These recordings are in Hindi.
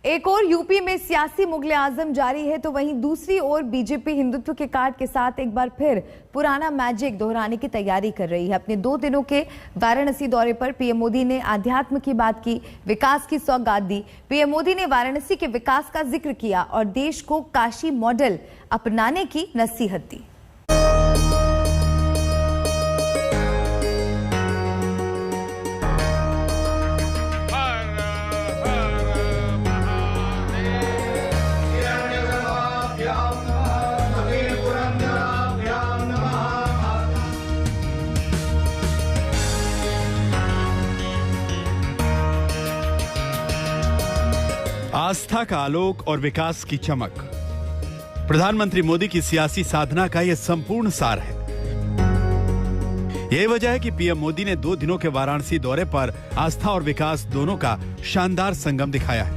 एक और यूपी में सियासी मुगले आजम जारी है तो वहीं दूसरी ओर बीजेपी हिंदुत्व के कार्ड के साथ एक बार फिर पुराना मैजिक दोहराने की तैयारी कर रही है। अपने 2 दिनों के वाराणसी दौरे पर पीएम मोदी ने आध्यात्म की बात की, विकास की सौगात दी। पीएम मोदी ने वाराणसी के विकास का जिक्र किया और देश को काशी मॉडल अपनाने की नसीहत दी। आस्था का आलोक और विकास की चमक, प्रधानमंत्री मोदी की सियासी साधना का यह संपूर्ण सार है। यही वजह है कि पीएम मोदी ने 2 दिनों के वाराणसी दौरे पर आस्था और विकास दोनों का शानदार संगम दिखाया है।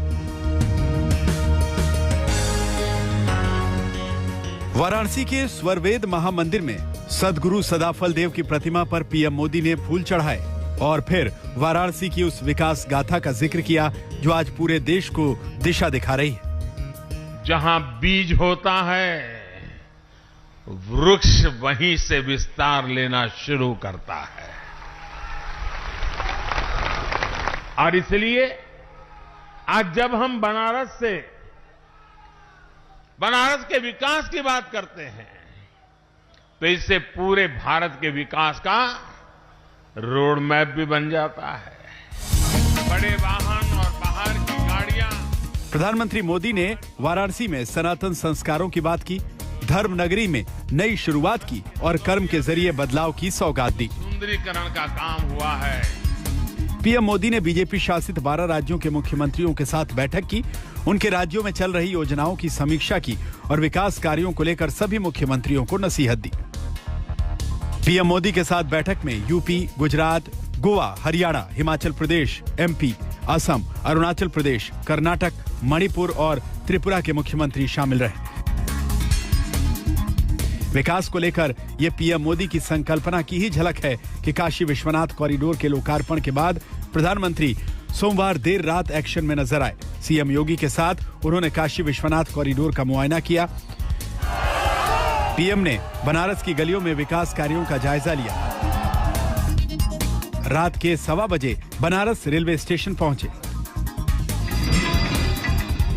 वाराणसी के स्वरवेद महामंदिर में सदगुरु सदाफल देव की प्रतिमा पर पीएम मोदी ने फूल चढ़ाए और फिर वाराणसी की उस विकास गाथा का जिक्र किया जो आज पूरे देश को दिशा दिखा रही है। जहां बीज होता है, वृक्ष वहीं से विस्तार लेना शुरू करता है। और इसलिए आज जब हम बनारस के विकास की बात करते हैं तो इससे पूरे भारत के विकास का रोड मैप भी बन जाता है। बड़े वाहन और बाहर की गाड़ियां। प्रधानमंत्री मोदी ने वाराणसी में सनातन संस्कारों की बात की, धर्म नगरी में नई शुरुआत की और कर्म के जरिए बदलाव की सौगात दी। सुंदरीकरण का काम हुआ है। पीएम मोदी ने बीजेपी शासित 12 राज्यों के मुख्यमंत्रियों के साथ बैठक की, उनके राज्यों में चल रही योजनाओं की समीक्षा की और विकास कार्यों को लेकर सभी मुख्यमंत्रियों को नसीहत दी। पीएम मोदी के साथ बैठक में यूपी, गुजरात, गोवा, हरियाणा, हिमाचल प्रदेश, एमपी, असम, अरुणाचल प्रदेश, कर्नाटक, मणिपुर और त्रिपुरा के मुख्यमंत्री शामिल रहे। विकास को लेकर यह पीएम मोदी की संकल्पना की ही झलक है कि काशी विश्वनाथ कॉरिडोर के लोकार्पण के बाद प्रधानमंत्री सोमवार देर रात एक्शन में नजर आए। सीएम योगी के साथ उन्होंने काशी विश्वनाथ कॉरिडोर का मुआयना किया। पीएम ने बनारस की गलियों में विकास कार्यों का जायजा लिया। रात के 1:15 बजे बनारस रेलवे स्टेशन पहुंचे।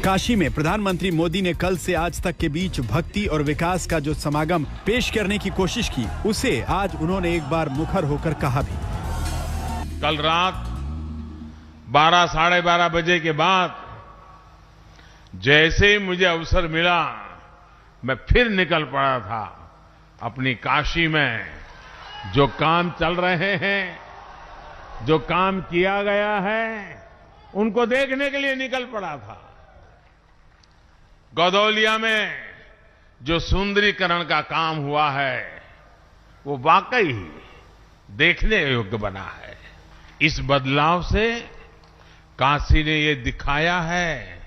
काशी में प्रधानमंत्री मोदी ने कल से आज तक के बीच भक्ति और विकास का जो समागम पेश करने की कोशिश की, उसे आज उन्होंने एक बार मुखर होकर कहा भी। कल रात 12 साढ़े 12 बजे के बाद जैसे ही मुझे अवसर मिला, मैं फिर निकल पड़ा था। अपनी काशी में जो काम चल रहे हैं, जो काम किया गया है, उनको देखने के लिए निकल पड़ा था। गौदौलिया में जो सुंदरीकरण का काम हुआ है, वो वाकई देखने योग्य बना है। इस बदलाव से काशी ने ये दिखाया है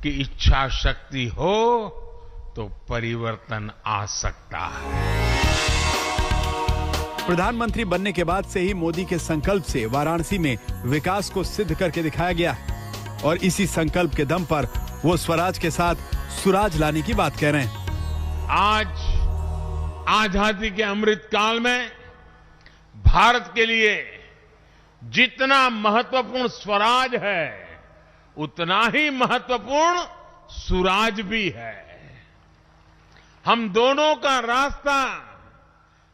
कि इच्छा शक्ति हो तो परिवर्तन आ सकता है। प्रधानमंत्री बनने के बाद से ही मोदी के संकल्प से वाराणसी में विकास को सिद्ध करके दिखाया गया है और इसी संकल्प के दम पर वो स्वराज के साथ सुराज लाने की बात कह रहे हैं। आज आजादी के अमृत काल में भारत के लिए जितना महत्वपूर्ण स्वराज है, उतना ही महत्वपूर्ण सुराज भी है। हम दोनों का रास्ता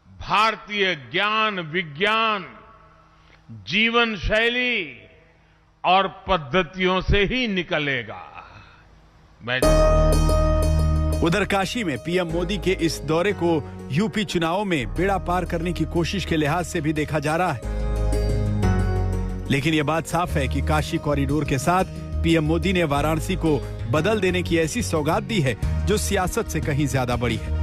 भारतीय ज्ञान, विज्ञान, जीवन शैली और पद्धतियों से ही निकलेगा। उधर काशी में पीएम मोदी के इस दौरे को यूपी चुनावों में बेड़ा पार करने की कोशिश के लिहाज से भी देखा जा रहा है। लेकिन यह बात साफ है कि काशी कॉरिडोर के साथ पीएम मोदी ने वाराणसी को बदल देने की ऐसी सौगात दी है जो सियासत से कहीं ज्यादा बड़ी है।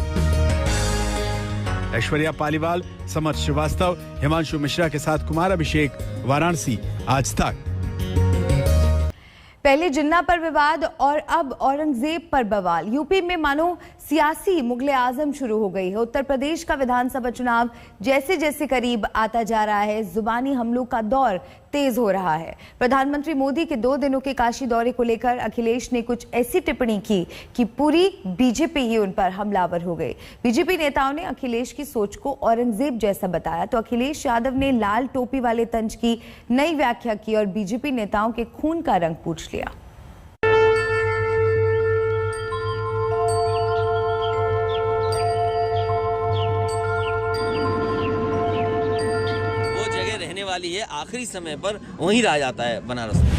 ऐश्वर्या पालीवाल, समर श्रीवास्तव, हिमांशु मिश्रा के साथ कुमार अभिषेक, वाराणसी, आज तक। पहले जिन्ना पर विवाद और अब औरंगजेब पर बवाल। यूपी में मानो सियासी मुगले आजम शुरू हो गई है। उत्तर प्रदेश का विधानसभा चुनाव जैसे जैसे करीब आता जा रहा है, जुबानी हमलों का दौर तेज हो रहा है। प्रधानमंत्री मोदी के 2 दिनों के काशी दौरे को लेकर अखिलेश ने कुछ ऐसी टिप्पणी की कि पूरी बीजेपी ही उन पर हमलावर हो गई। बीजेपी नेताओं ने अखिलेश की सोच को औरंगजेब जैसा बताया तो अखिलेश यादव ने लाल टोपी वाले तंज की नई व्याख्या की और बीजेपी नेताओं के खून का रंग पूछ लिया। वाली है, आखिरी समय पर वहीं रह जाता है बनारस में।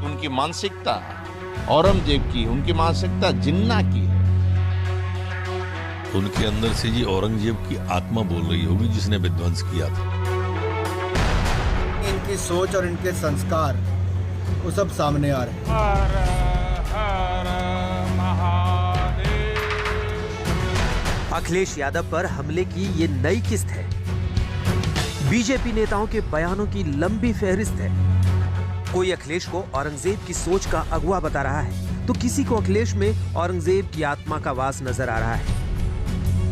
उनकी मानसिकता औरंगजेब की, उनकी मानसिकता जिन्ना की है। उनके अंदर से जी औरंगजेब की आत्मा बोल रही होगी जिसने विध्वंस किया था। इनकी सोच और इनके संस्कार वो सब सामने आ रहे हैं। अखिलेश यादव पर हमले की ये नई किस्त है। बीजेपी नेताओं के बयानों की लंबी फहरिस्त है। कोई अखिलेश को औरंगजेब की सोच का अगुवा बता रहा है तो किसी को अखिलेश में औरंगजेब की आत्मा का वास नजर आ रहा है।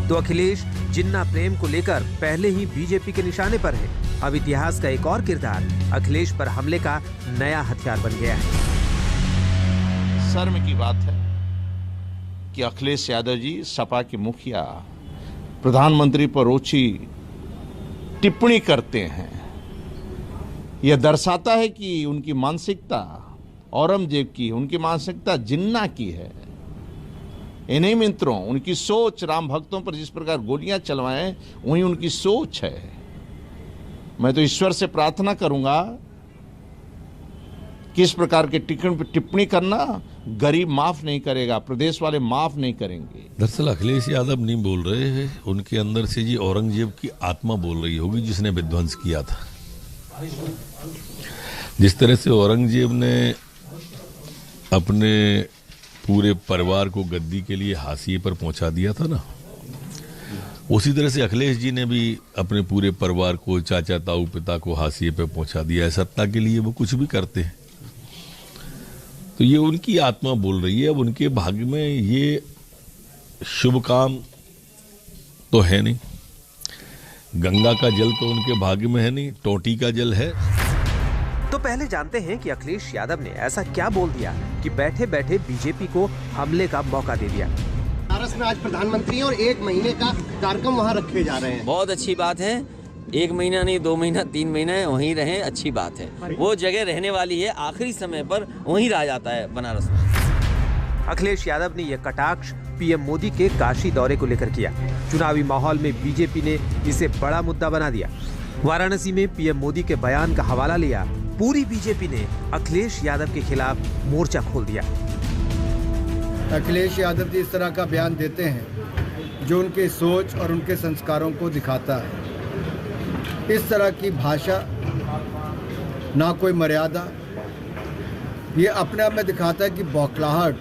तो अखिलेश जिन्ना प्रेम को लेकर पहले ही बीजेपी के निशाने पर है। अब इतिहास का एक और किरदार अखिलेश पर हमले का नया हथियार बन गया है। शर्म की बात है कि अखिलेश यादव जी सपा के मुखिया प्रधानमंत्री पर ओछी टिप्पणी करते हैं। यह दर्शाता है कि उनकी मानसिकता औरंगजेब की, उनकी मानसिकता जिन्ना की है। इन्हीं मित्रों, उनकी सोच राम भक्तों पर जिस प्रकार गोलियां चलवाएं वही उनकी सोच है। मैं तो ईश्वर से प्रार्थना करूंगा कि इस प्रकार के टिप्पणी करना गरीब माफ नहीं करेगा, प्रदेश वाले माफ नहीं करेंगे। दरअसल अखिलेश यादव नहीं बोल रहे हैं, उनके अंदर से जी औरंगजेब की आत्मा बोल रही होगी जिसने विध्वंस किया था। जिस तरह से औरंगजेब ने अपने पूरे परिवार को गद्दी के लिए हाशिए पर पहुंचा दिया था ना, उसी तरह से अखिलेश जी ने भी अपने पूरे परिवार को, चाचा ताऊ पिता को हाशिए पर पहुंचा दिया है। सत्ता के लिए वो कुछ भी करते हैं। तो ये उनकी आत्मा बोल रही है। अब उनके भाग्य में ये शुभ काम तो है नहीं, गंगा का जल तो उनके भाग्य में है नहीं, टोटी का जल है। तो पहले जानते हैं कि अखिलेश यादव ने ऐसा क्या बोल दिया कि बैठे बैठे बीजेपी को हमले का मौका दे दिया। बनारस में आज प्रधानमंत्री हैं और 1 महीने का कार्यक्रम वहाँ रखे जा रहे हैं। बहुत अच्छी बात है। 1 महीना नहीं, 2 महीना, 3 महीना वहीं रहें, अच्छी बात है। वो जगह रहने वाली है, आखिरी समय पर वहीं रह जाता है बनारस में। अखिलेश यादव ने यह कटाक्ष पीएम मोदी के काशी दौरे को लेकर किया। चुनावी माहौल में बीजेपी ने इसे बड़ा मुद्दा बना दिया। वाराणसी में पीएम मोदी के बयान का हवाला लिया। पूरी बीजेपी ने अखिलेश यादव के खिलाफ मोर्चा खोल दिया। अखिलेश यादव जी इस तरह का बयान देते हैं जो उनके सोच और उनके संस्कारों को दिखाता है। इस तरह की भाषा, ना कोई मर्यादा, ये अपने आप में दिखाता है कि बौखलाहट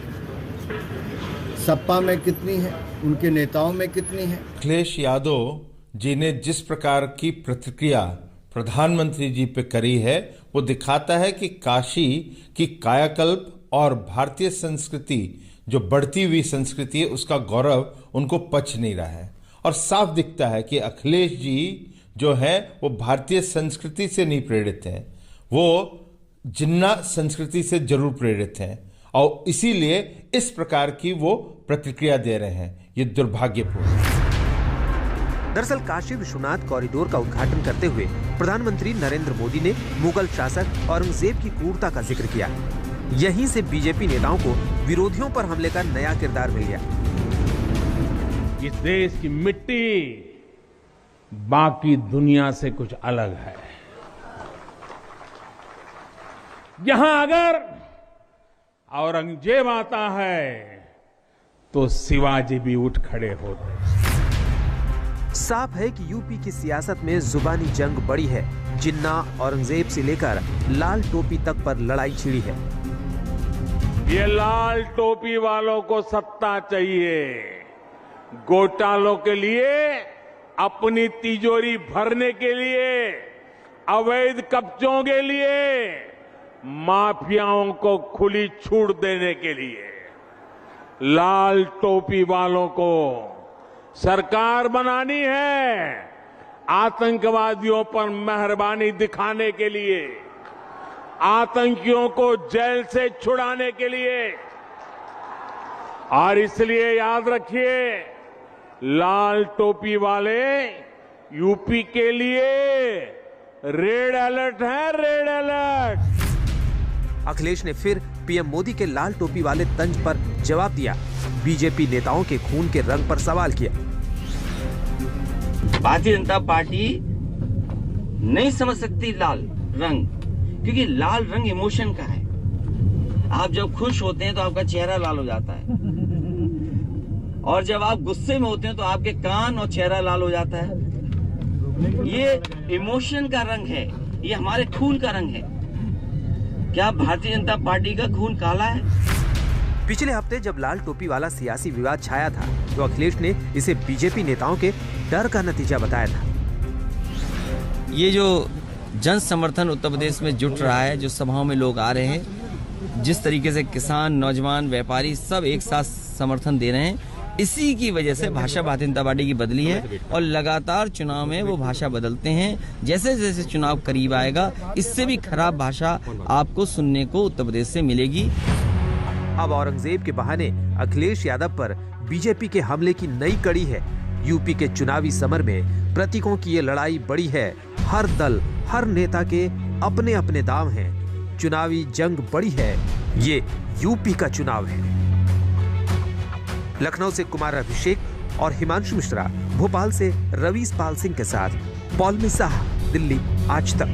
सपा में कितनी है, उनके नेताओं में कितनी है। अखिलेश यादव जी ने जिस प्रकार की प्रतिक्रिया प्रधानमंत्री जी पे करी है वो दिखाता है कि काशी की कायाकल्प और भारतीय संस्कृति, जो बढ़ती हुई संस्कृति है, उसका गौरव उनको पच नहीं रहा है। और साफ दिखता है कि अखिलेश जी जो है वो भारतीय संस्कृति से नहीं प्रेरित हैं, वो जिन्ना संस्कृति से जरूर प्रेरित हैं और इसीलिए इस प्रकार की वो प्रतिक्रिया दे रहे हैं। ये दुर्भाग्यपूर्ण है। दरअसल काशी विश्वनाथ कॉरिडोर का उद्घाटन करते हुए प्रधानमंत्री नरेंद्र मोदी ने मुगल शासक औरंगजेब की क्रूरता का जिक्र किया। यहीं से बीजेपी नेताओं को विरोधियों पर हमले का नया किरदार मिल गया। इस देश की मिट्टी बाकी दुनिया से कुछ अलग है। यहां अगर औरंगजेब आता है तो शिवाजी भी उठ खड़े होते हैं। साफ है कि यूपी की सियासत में जुबानी जंग बड़ी है। जिन्ना औरंगजेब से लेकर लाल टोपी तक पर लड़ाई छिड़ी है। ये लाल टोपी वालों को सत्ता चाहिए, घोटालों के लिए, अपनी तिजोरी भरने के लिए, अवैध कब्जों के लिए, माफियाओं को खुली छूट देने के लिए। लाल टोपी वालों को सरकार बनानी है, आतंकवादियों पर मेहरबानी दिखाने के लिए, आतंकियों को जेल से छुड़ाने के लिए। और इसलिए याद रखिए, लाल टोपी वाले यूपी के लिए रेड अलर्ट है, रेड अलर्ट। अखिलेश ने फिर पीएम मोदी के लाल टोपी वाले तंज पर जवाब दिया। बीजेपी नेताओं के खून के रंग पर सवाल किया। भारतीय जनता पार्टी नहीं समझ सकती लाल रंग, क्योंकि लाल रंग इमोशन का है। आप जब खुश होते हैं तो आपका चेहरा लाल हो जाता है, और जब आप गुस्से में होते हैं तो आपके कान और चेहरा लाल हो जाता है। ये इमोशन का रंग है, ये हमारे खून का रंग है। क्या भारतीय जनता पार्टी का खून काला है? पिछले हफ्ते जब लाल टोपी वाला सियासी विवाद छाया था तो अखिलेश ने इसे बीजेपी नेताओं के डर का नतीजा बताया था। ये जो जन समर्थन उत्तर प्रदेश में जुट रहा है, जो सभाओं में लोग आ रहे हैं, जिस तरीके से किसान, नौजवान, व्यापारी सब एक साथ समर्थन दे रहे हैं, इसी की वजह से भाषा भारतीय जनता पार्टी की बदली है। और लगातार चुनाव में वो भाषा बदलते हैं। जैसे जैसे चुनाव करीब आएगा, इससे भी खराब भाषा आपको सुनने को उत्तर प्रदेश से मिलेगी। अब औरंगजेब के बहाने अखिलेश यादव पर बीजेपी के हमले की नई कड़ी है। यूपी के चुनावी समर में प्रतीकों की ये लड़ाई बड़ी है। हर दल, हर नेता के अपने अपने दांव हैं। चुनावी जंग बड़ी है। ये यूपी का चुनाव है। लखनऊ से कुमार अभिषेक और हिमांशु मिश्रा, भोपाल से रवीश पाल सिंह के साथ पॉल मिसाह, दिल्ली आज तक।